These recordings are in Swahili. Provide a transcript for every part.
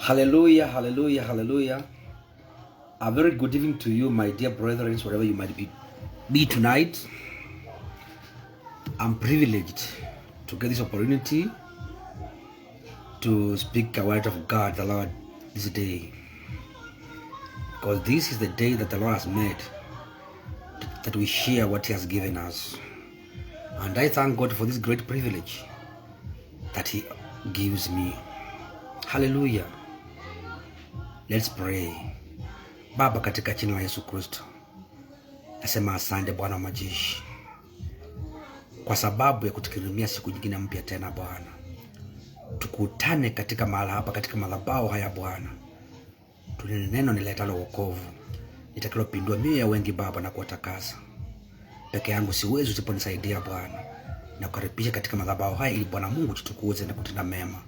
Hallelujah, hallelujah, hallelujah. A very good evening to you, my dear brethren, wherever you might be tonight. I'm privileged to get this opportunity to speak a word of God, the Lord, this day. Because this is the day that the Lord has made, that we share what He has given us. And I thank God for this great privilege that He gives me. Hallelujah. Let's pray. Baba, katika jina la Yesu Kristo, nasema asante Bwana wa majeshi kwa sababu ya kutukirimia siku nyingine mpya tena Bwana. Tukutane katika mahali hapa, katika madhabahu haya Bwana. Tunene neno niletalo wokovu, litakalopindua mioyo ya wengi Baba na kuwatakasa. Peke yangu siwezi, usiponisaidia Bwana. Na kukaribisha katika madhabahu haya ili Bwana Mungu tutukuze na kutenda mema.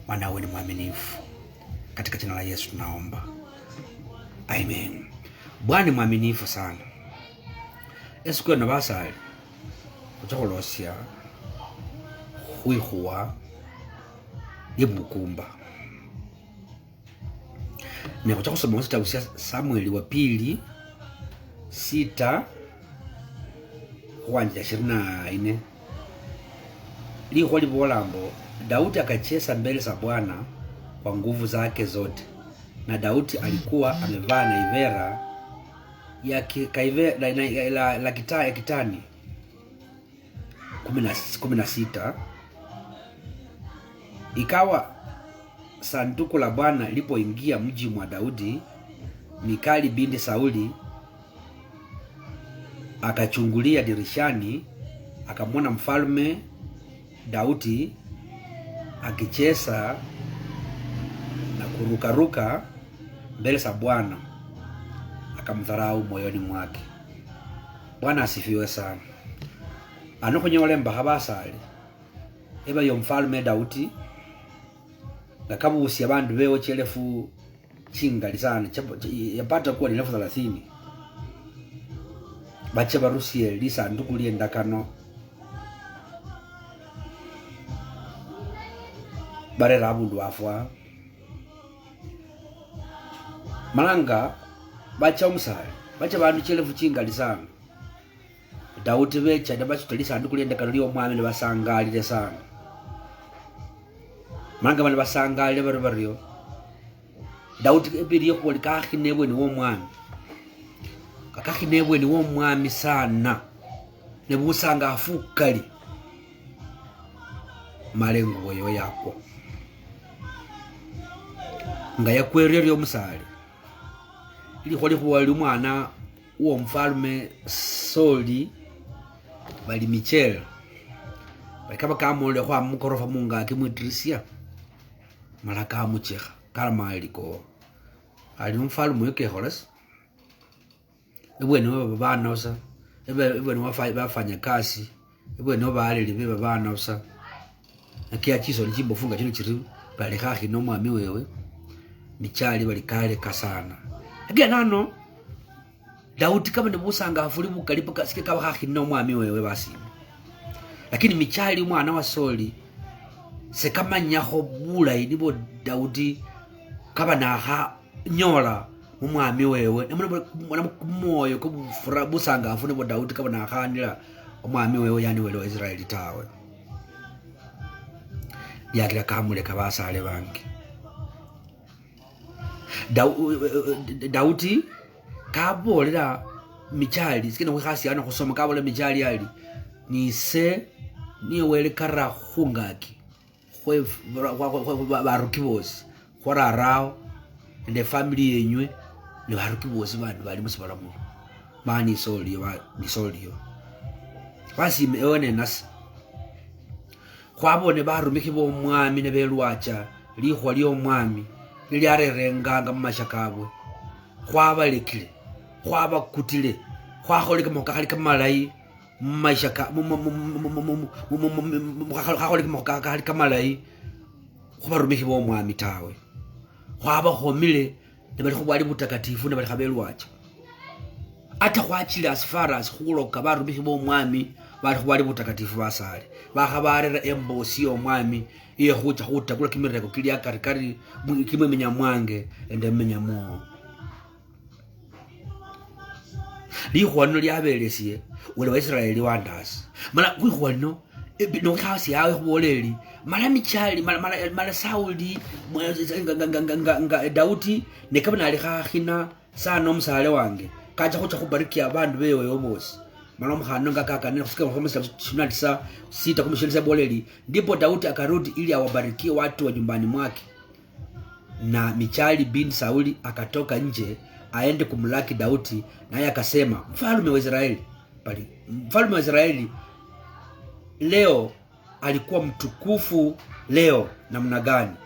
Maana wewe ni mwaminifu. Katika jina la Yesu tunaomba. Amen. Bwana ni mwaminifu sana. Yesu kwa nabasali utakolosia huwa yebukumba. Ni kutaka kusoma kitabu cha Samueli wa pili 6 kuanzia 24. Liko libolambo Daudi akacheza mbele za Bwana kwa nguvu zake zote. Na Daudi alikuwa amevaa naivera ya kitani 16. Ikawa sanduku la Bwana lilipoingia mji mwa Daudi, Mikali binti Sauli akachungulia dirishani, akamwona mfalme Daudi akicheza na kurukaruka mbele za Bwana, akamdharau moyoni mwake. Bwana asifiwe sana. Anokonyolemba habasali eba yo mfalme Daudi ngakabusi abantu bewo chelefu chingali sana yapata kuwa ni 30. Bache barusie lisanduku liendakano barera abundu afwa malanga bacha umusali bacha bantu chelefu chingali sana. Daudi becha ndabacho lisanduku liendakano lyo mwami ne basangalire sana. Malanga bali basangalire baryo Daudi ebiriyo ko likahinebwe ni wo mwami. Kakahinebwe ni wo mwami sana. Ne busanga afukali malengo yo yako ngaya kwereryo musali ili kholi khuwali umwana uwo mfalme Sauli bali Michel bakaba kamole kwa mukorofa munga kimwitrisia malaka muchekha kalamaliko ali mfalme yoke holas ebwene babana osa ebwene bafanya kazi ebwene bali libe babana osa akia chiso lichimbofunga chino chiri bali khahi no mwami wewe Michali bali kale kasana agia nano Daudi kama ndibusanga afuli bukalipo kasike kaba khahi no mwami wewe basi. Lakini Michali mwana wa Sauli se kama nyaho bula inibo Daudi kaba na ha nyola umwami wewe namuna moyo ko busanga afuni bo Daudi kaba na khanira umwami wewe yani wewe wa Israeli tawe yakira kamule kabasale banki. Daudi kabolera Michali sikina khasi ana kusoma kabolera Michali ali ni se ni wele kara khungaki khwe barukibosi khora rao ne family yenywe ne barukibosi bantu bali musibala mu mani Sauli ni Sauli basi meone nas khwabone barumiki bo mwami ne belwacha likhwa lyo mwami lyarerenga mumashakabwe khwabalekile khwabakutile khwakholeka mokali kamalai mumashaka khakholeka mokali kamalai khwarumiki bo mwami tawe khwabakhomile ne bali khubali butakatifu ne bali khabelwacha ata khwachile as far as khuloka barumiki bo mwami bantu bali butakatifu basale bakhabarera embosi y'omwami iye khucha khutakula kimireko kili akarikari kimwe menya mwange ende menya mo likhwano lyabelesie ule wa Israeli wandasi mala kwikhwano no khasi yawe khuboleli mala michali mala Sauli nga Daudi nekabana ali khakhina sana omusale wange kacha khucha khubarikia abandu bewe yobosi mala mkhano ngakakane kusika khomesa 6 kumsheleza boleli ndipo Daudi akarudi ili awabarikie watu wa nyumbani mwake na Michali bin Sauli akatoka nje aende kumlaki Daudi naye akasema mfalme wa Israeli leo alikuwa mtukufu leo namna gani,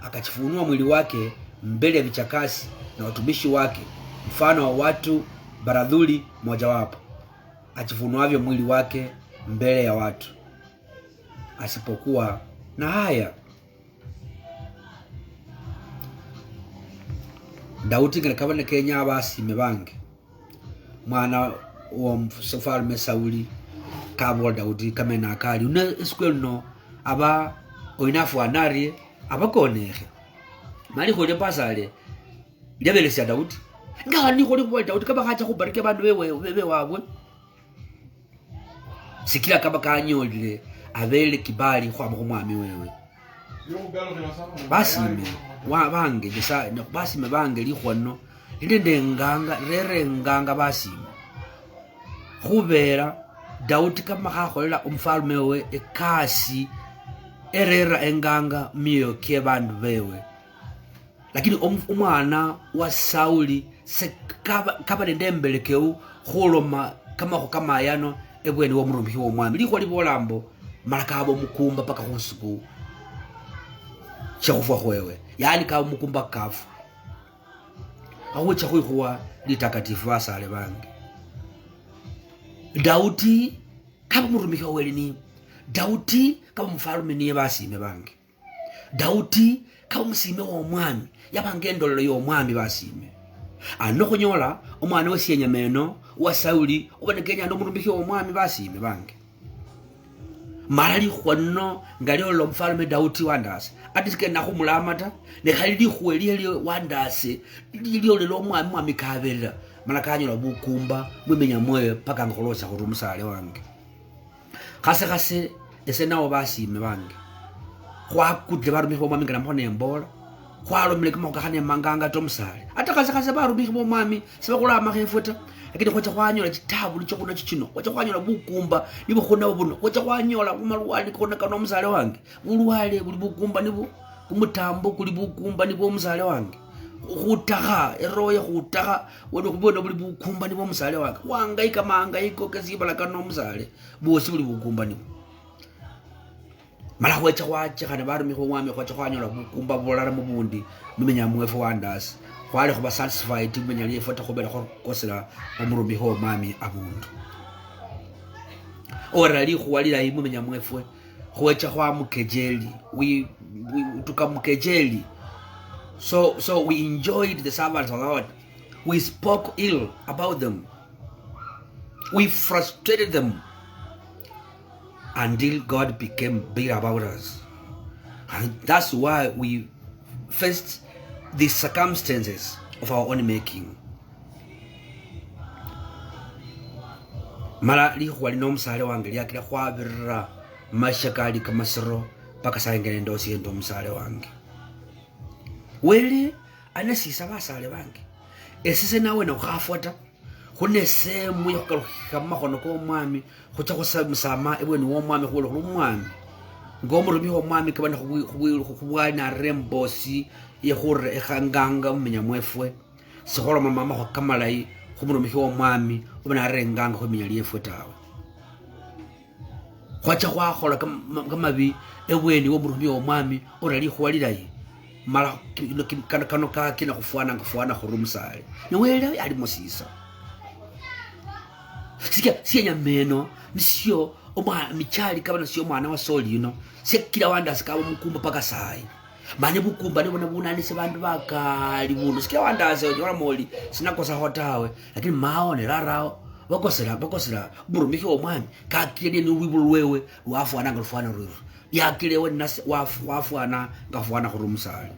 akachifunua mwili wake mbele ya vichakasi na watumishi wake mfano wa watu baradhuli mojawapo achifunuavyo mwili wake mbele ya watu, asipokuwa na haya. Daudi ngakabane Kenya abasime bange mwana wa mfalme Sauli kabo Daudi kamena akali una skwelno aba oinafu anari abakonehe mali khole pasale lyabelesya Daudi ngani khole kwa Daudi kaba khacha kubariki abantu bewe wabwe sikila kaba kanyolile abele kibali kwa mwami wewe basime wa bange jesa basime bange likhwano linde nganga rere nganga basime khubera Daudi kama khakholela umfalme we ekasi erera enganga miyo ke bandu bewe, lakini umwana wa Sauli se kaba ndembelekeu khuloma kama yano ebweni wo murumbi wo mwami liko libolambo malakabo mukumba paka khusuku chakufa khwewe yani ka mukumba kafu awo chakuwa litakatifu basale bange. Daudi kaba murumbi wo ni Daudi kaba mfalme niye basime bange. Daudi kaba musime wo mwami yabange ndololo yo mwami basime anokonyola omwana wesienya meno wa Sauli obonekenya ndo murumbi wo mwami basime bange marali khwano ngali lo mfalme Daudi wandase atike nakhumulamata ne khalili khweli wandase lilio lo mwami kabela malakanyo bukumba mwemenya moyo paka ngolosa khurumusale wange khase ese nawo basime bange kwa kudle barumi bo mwami ngala mbone mbola kwalo mleke mokane manganga tomusale atakase barumi bo mwami sebakula makhefuta lakini kwacha kwanyola kitabu licho kuna chichino kwacha kwanyola bukumba nibo khona buno kwacha kwanyola kumalwali khona kana musale wange bulwale buli bukumba nibo kumutambo kuli bukumba nibo musale wange khutaka eroye khutaka wona kubona buli bukumba nibo musale wange wangaika mangaiko kezibala kana musale bosi buli bukumba nibo mala kwacha kana barumi bo mwami kwacha kwanyola bukumba bolala mubundi mumenya mwefu wandasi kwale kuba satisfied menya lifota khobela khosela omurumbi ho mami abundu ora li khwalira imu menya mwefwe khwecha khwa mukejeli we tukamukejeli so we enjoyed the servants of God, we spoke ill about them, we frustrated them until God became bitter about us, and that's why we faced the circumstances of our own making. Mala li khwali no musale wange lyakira khwabirira mashakali kamasiro paka sayengene ndosi ndo musale wange wele anasisa basale bange esise nawe no khafota khone semu yakhalukama khono ko mwami khucha khusamsama ebweni wo mwami kholo khumwami ngomurumi wo mwami kabana khubwana rembosi yehore ekhanganga menya mwefwe sikholo mama kho kamalai khumurumi wo mwami ubana renganga kho menya liefwe tawe kwacha khwakhola kamabi ebweni wo murumi wo mwami orali khwalirayi mala kano kina kufuana khurumusale niwele ali mosisa siya meno nisio omwana michali kabana sio mwana wa Sauli sekila wanda sikaba mukumba paka sai mane bukumba nibona bunanise bantu bakali buno sikila wanda se onyora moli sinakosa hotawe lakini maone rarao bakosera murumiki omwami kakire ni wibulu wewe wafu ananga rufana ruru yakire we nasi wafu ana ngafwana kurumusali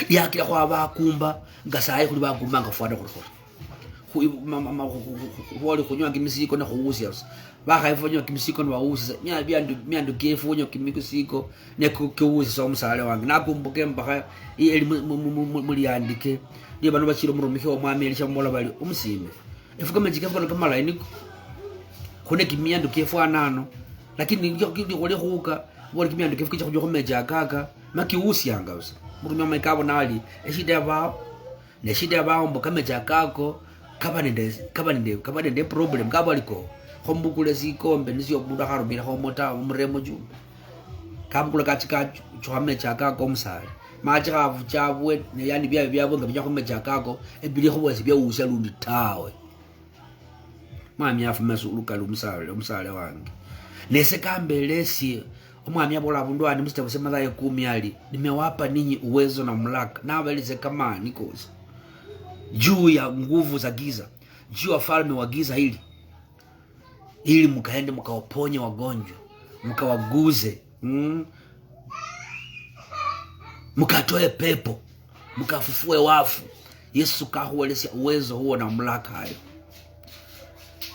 yakire kwa bakumba ngasaye kuli bakumba ngafwana kurukura wali kunywa kimisiko na kuusia bakaifonyo kimisiko na wausia miandu kefonyo kimisiko ne kuusia so musale wange nakumbuke mpaka ili muliandike ndi bano bachiro murumiki omwami elisha mola bali umusime efuka majika mfano kama line kone kimiandu kefanano lakini ndio kole huka wali kimiandu kefuka kujo kumeja kaka makiusia ngausa murumiki amaikabo nali eshida bao ne shida bao mbokameja kako kabanende problem kabaliko khombukule sikombe nisyo mundu akharumira khomota umuremo jumbe kamkula katika chwame chakako umsale machi khavu chabwe ne yani byabo ngabya khome chakako ebili khobwesi byawusha lundi tawe mwami afuma sulukala umsale wange nese kambelesi omwami abola abundwani mustabo semaza ye 10 ali nimewapa ninyi uwezo na mamlaka na abalize kama nikosi juu ya nguvu za giza, juu ya falme wa giza ili mkaende mkawaponye wagonjwa, mkawaguze, mkatoe pepo, mkafufue wafu. Yesu kahuwelesya uwezo huo na mamlaka hayo.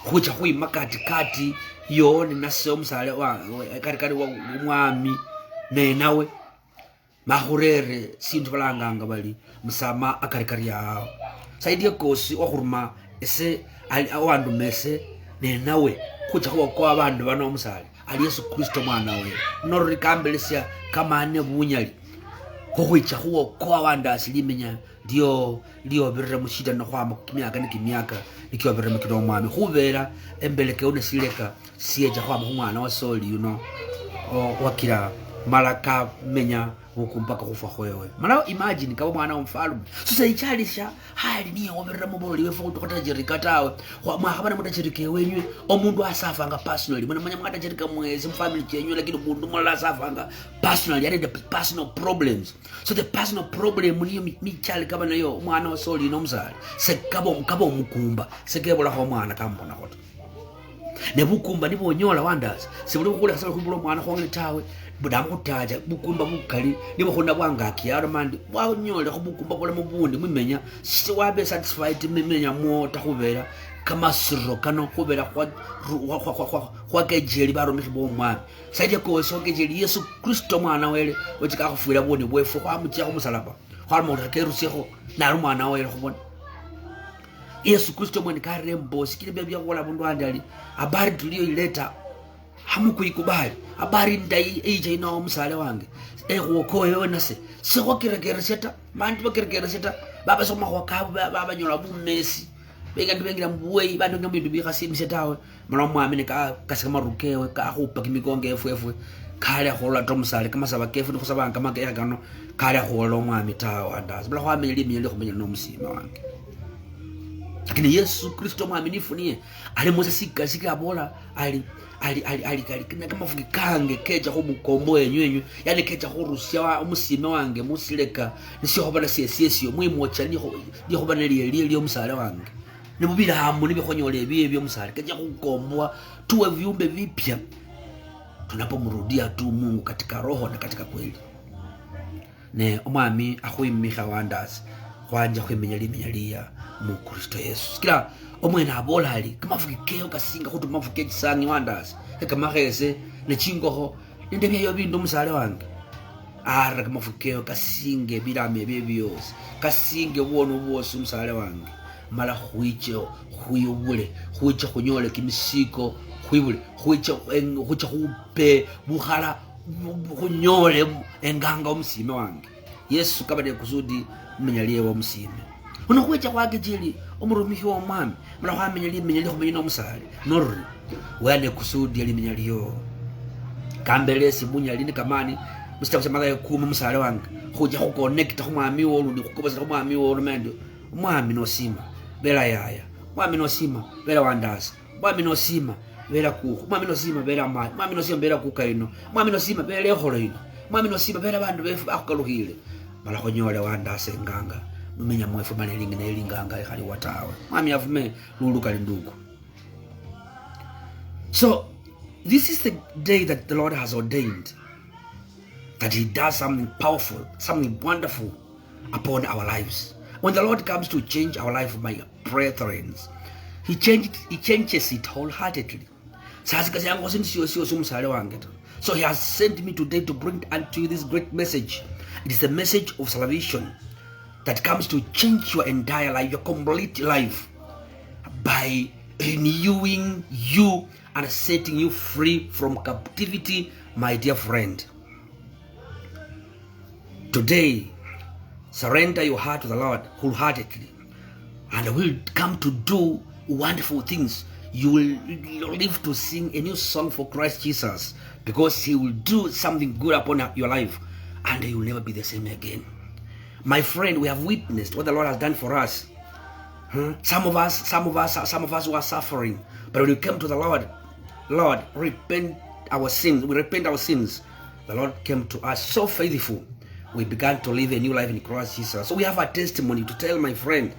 Kucha hui makatikati yone naseo msale wa katikati wa mwami nawe mahurere sintu balanganga bali musama akarikari yao saidi kosi okuruma ese awandu mese nawe kucha kwa abandu bano musale ali Yesu Kristo mwana we norri kambelesya kama ane bunyali kuhicha huo kwa wanda asilimenya ndio birra mushida na kwa kimyaka nikimyaka nikiwa birra mkido mwami hubera embeleke une sileka sieja kwa mwana wa soli wakira malaka menya ukumpaka kufa khoyewe mala imagine kaba mwana womfalume sasa ichalisha hali niye oberera muboli wefu kutokatajirikatawe mwakabana mutachirike wenywe omundu asafanga personally mwana manya mukatachirika mwezi mfamily chenyu lakini mundu mala asafanga personally yani the personal problems so the personal problem niyo michali kaba nayo mwana wasoli no mzali se kaba mukumba se kebola kwa mwana kambona koto ne bukumba nibo nyola wandazi se buli kukula kasaba kubulo mwana khongele tawe budamu kutaja bukumba bukali nibo khona bwanga kiyaro mandi wanyole khubukumba bola mubundi mumenya si wabe satisfied mimenya mota khubera kama sirro kano khubera kwa kejeli baro mibo mwana saidi ko so kejeli Yesu Kristo mwana wele wetika khufuira boni bwefu kwa mutya kumusalaba kwa mota kerusikho na mwana wele khubona Yesu Kristo mwana karembo sikile bya wala bundu andali habari tulio ileta hamukuikubali habari ndai eje ina omsale wange uokoe yona se khokirekera seta bantu bakirekera seta baba soma kwakabu baba nyola bumesi bega ndibengira mbuwei bantu ngambi bika simisetawe mala mwamene kasika marukewe ka khupa kimikonge efwe kale khola tomsale kama saba kefu kusaba kama kaya kano kale khola mwami tawa andazi bla khwameli miyele khumenya no musima wange lakini Yesu Kristo mwaminifu niye ali Mose sika bola ali kama fukikange keja kumukomboe nywenyu yani keja kurusia umusime wange musileka nisyo bana siyesyo mwimocha ni ho bana liye musale wange nimubira hamu nibikhonyole bibyo musale keja kukomboa tuwe viumbe vipya tunapomrudia tu Mungu katika roho na katika kweli ne omwami akhwimikha wandazi kwanja khwimenyalia mu Kristo Yesu kila omwena abola ali kama fukikeo kasinga kutu mafuke kisangi wandazi kama khese ne chingoho ndebya yo bindu musale wange ara kama fukikeo kasinge bilame byose kasinge wonu bose musale wange mala khuyubule khunyole kimisiko khuicha khupe bukhala khunyole enganga omusime wange Yesu kabade kusudi menyalie wa musime unakwecha kwake jili omurumiki wa mwami mala khamenyalie khumenya musale norri wale kusudi ali menyalio kambelesi bunyali ni kamani mustapha magaye kuma musale wange khuja khukonnect khumwami wo lundi khukobasa khumwami wo lumendo mwami nosima bela yaya mwami nosima bela wandasi mwami nosima bela ku mwami nosima bela mai mwami nosima bela kukaino mwami nosima bela eholo ino mwami nosima bela bandu befu akukaluhile mala khonyole wandase nganga numenya mwefu manelingi na ilinganga ikhali watawe mwami avume lulu kali ndugu. So this is the day that the Lord has ordained, that He does something powerful, something wonderful upon our lives. When the Lord comes to change our life, my brethren, He changes it wholeheartedly. So He has sent me today to bring unto you this great message. It is the message of salvation that comes to change your entire life, your complete life, by renewing you and setting you free from captivity, my dear friend. Today, surrender your heart to the Lord wholeheartedly, and will come to do wonderful things. You will live to sing a new song for Christ Jesus, because He will do something good upon your life, and you will never be the same again. My friend, we have witnessed what the Lord has done for us. Some of us who are suffering, but when we come to the Lord, repent our sins. We repent our sins. The Lord came to us so faithful. We began to live a new life in Christ Jesus. So we have a testimony to tell, my friend.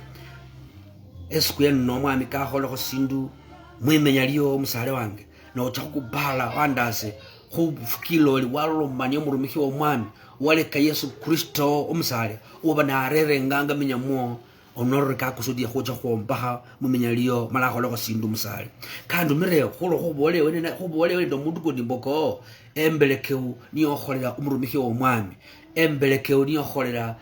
Mwimenyaliyo musale wange no chakubala wandase khufukiloli walomanya omurumikhi womwami waleka Yesu Kristo omusale oba narere nganga menyamo onoreka kusudia khucha khombaha mumenyaliyo mala kholoko sindu musale kandi umire kholo khobolewe ndo mundu kodi mboko embelekeu niyo kholera omurumikhi womwami embelekeu niyo kholera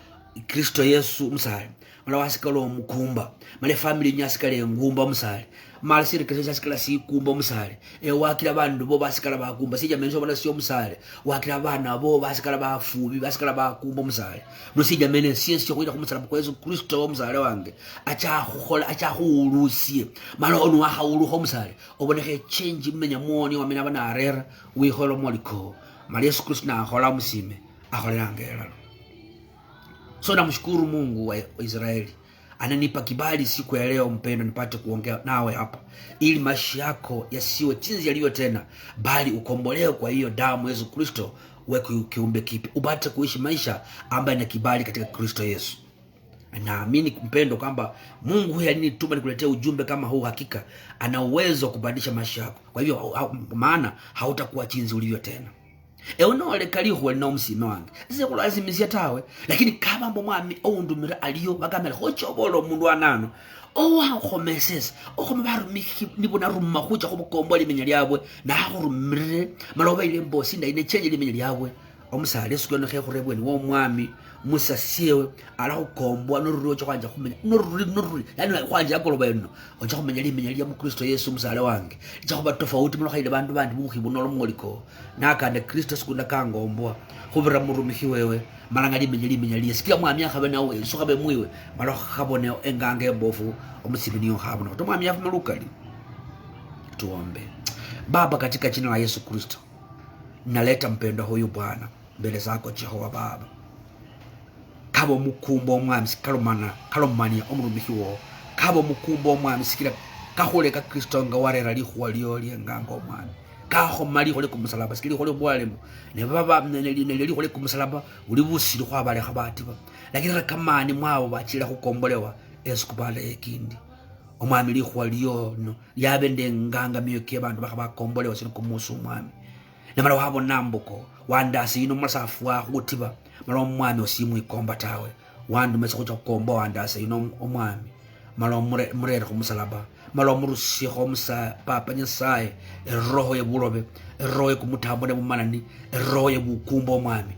Kristo Yesu musale mala wasikalo omukumba mala family nyasikale ngumba musale mala siri kese sikala sikumba musale wakira bandu bo basikala bakumba sija menzo bana sio musale wakira bana bo basikala bafubi basikala bakumba musale no sija mene siensi yo kuida kumusala kwa Yesu Kristo musale wange acha khukhola acha khulusie mala onu wa khawulu ho musale oboneke change menya moni wa mena bana arera wi kholo moliko mala Yesu Kristo na khola musime akholela ngela. So namshukuru Mungu wa Israeli ananipa kibali siku ya leo mpendo nipate kuongea nawe hapa, ili maisha yako yasiwe jinsi yalivyo tena, bali ukombolewe kwa hiyo damu Yesu Kristo, uwe kiumbe kipya, upate kuishi maisha ambayo ina kibali katika Kristo Yesu. Naamini mpendo kwamba Mungu huyu alinituma nikuletea ujumbe kama huu, hakika ana uwezo kubadilisha maisha yako. Kwa hivyo maana hautakuwa jinsi ulivyo tena. Eonole kaliho na umsime wange ise kulazimisia tawe, lakini kama mwami owundumira aliyo bagamela khochobolo umundu anano owa khomesesa okhomabaru miki nibona rumma khucha khobukombo limenya lyabwe na khurumire maloba ile mbosi nda ine change limenya lyabwe omusale sukyo khe khurebweni wo mwami musasiewe ala khukombwa noruro cho kwanja khumenya noruri yani kwanja akoloba eno ocha khumenya limenya lya mu Kristo Yesu musale wange cha khoba tofauti muno khaile bandu bandi bukhibuno moliko nakande Kristo sikunda kangombwa khubira murumikhi wewe malanga limenya lya sikya mwami akhabe nawe sukhabe mwiwe malo khabone engange mbofu omusibiniyo khabona to mwami afumulukali. Tuombe. Baba, katika jina la Yesu Kristo naleta mpendo huyu Bwana mbele zako Jehova Baba, kabo mukumbo mwami kalomani omurumikhiwo kabo mukumbo mwami sikira kahole ka Kristo nga warera likhwa lyoli nganga mwami kaho mali khole kumusalaba sikili khole bwalemo ne baba neli khole kumusalaba uli busili khwa bale khabatiba, lakini kamani mwabo bachira kukombolewa Yesu kubala ekindi omwami likhwa lyono yabende nganga miyoke bantu bakabakombolewa sino kumusu mwami namara wabo nambuko wandasi ino masafu wa khutiba mala omwami osimu ikomba tawe wandu mesa khucha kukomba wandasi ino omwami mala murere khumusalaba mala murusi khomsa papa Nyasaye roho ya bulobe roho ya kumutambo ne mumanani roho ya bukumbo omwami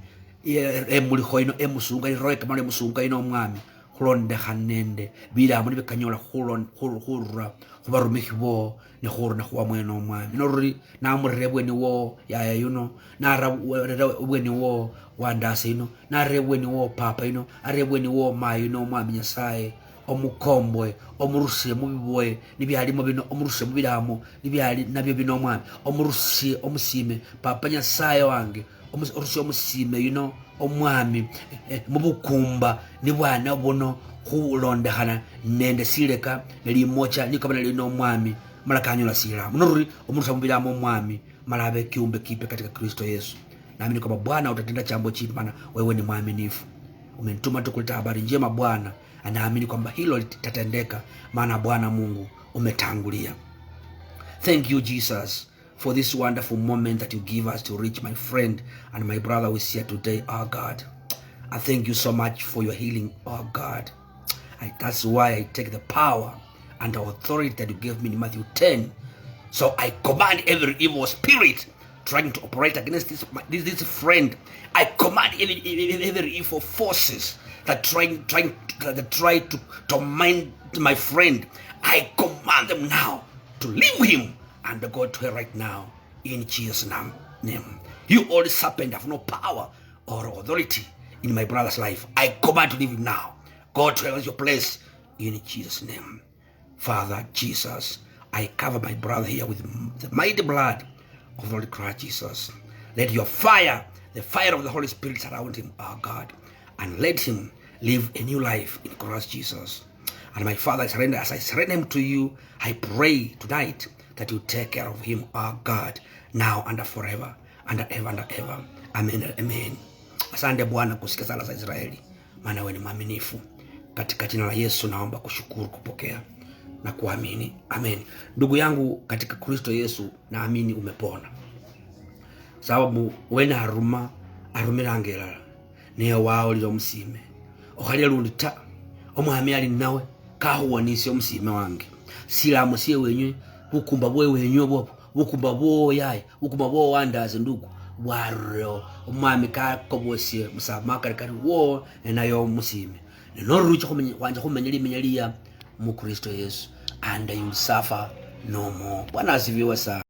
emuli khoino emusunga roho kamale musunga ino omwami khulonde khanende bila muri bekanyola khurura khubarumikhibo ne khuruna khwa mweno omwami noruri namurebwe ni wo yaya yuno narabwe ni wo wandase ino narebwe ni wo papa ino arebwe ni wo mayi no omwami Nyasaye omukombwe omurusye mubiboye nibyalimo bino omurusye mubilamo nibyali nabyo bino omwami omurusye omusime papa Nyasaye wange omurusye omusime yuno omwami mubukumba ni bwana bono khulondekhana nende sileka limocha nikabana lino omwami mala kanyola silamu noruri omurusha mubilamo omwami mala abe kiumbe kipe katika Kristo Yesu. Naamini kwamba Bwana utatenda jambo chipana, wewe ni mwaminifu. Umenituma tu kuleta habari njema Bwana, anaamini kwamba hilo litatendeka, maana Bwana Mungu umetangulia. Thank you Jesus for this wonderful moment that you give us to reach my friend and my brother who is here today, oh God. I thank you so much for your healing, oh God. That's why I take the power and the authority that you gave me in Matthew 10. So I command every evil spirit trying to operate against this friend. I command every evil forces that try to torment my friend. I command them now to leave him and go to her right now in Jesus' name. You old serpent have no power or authority in my brother's life. I command to leave him now. Go to your place in Jesus' name. Father Jesus, I cover my brother here with the mighty blood of Lord Christ Jesus. Let your fire, the fire of the Holy Spirit surround him, oh God, and let him live a new life in Christ Jesus. And my Father, as I surrender him to you, I pray tonight that you take care of him, oh God, now and forever, and ever and ever. Amen, amen. Asante Bwana kusikia sala za Israeli, maana wewe ni mwaminifu. Katika jina la Yesu naomba kushukuru, kupokea na kuamini. Amen. Ndugu yangu katika Kristo Yesu, naamini umepona. Sababu wena arumirangera niyo wao lilo musime. Okhalya lulita omwami ali nawe kahuwanisye omusime wange. Silamu siye wenywe bukumba bwe wenywe bwo bukumba bwo yaye bukumba bwo wandaze ndugu waro omwami kakobosye musamaka kali wo enayo musime. Norucho wanje kumenya limenya liya mu Kristo Yesu, and you suffer no more. Bwana asifiwe sana.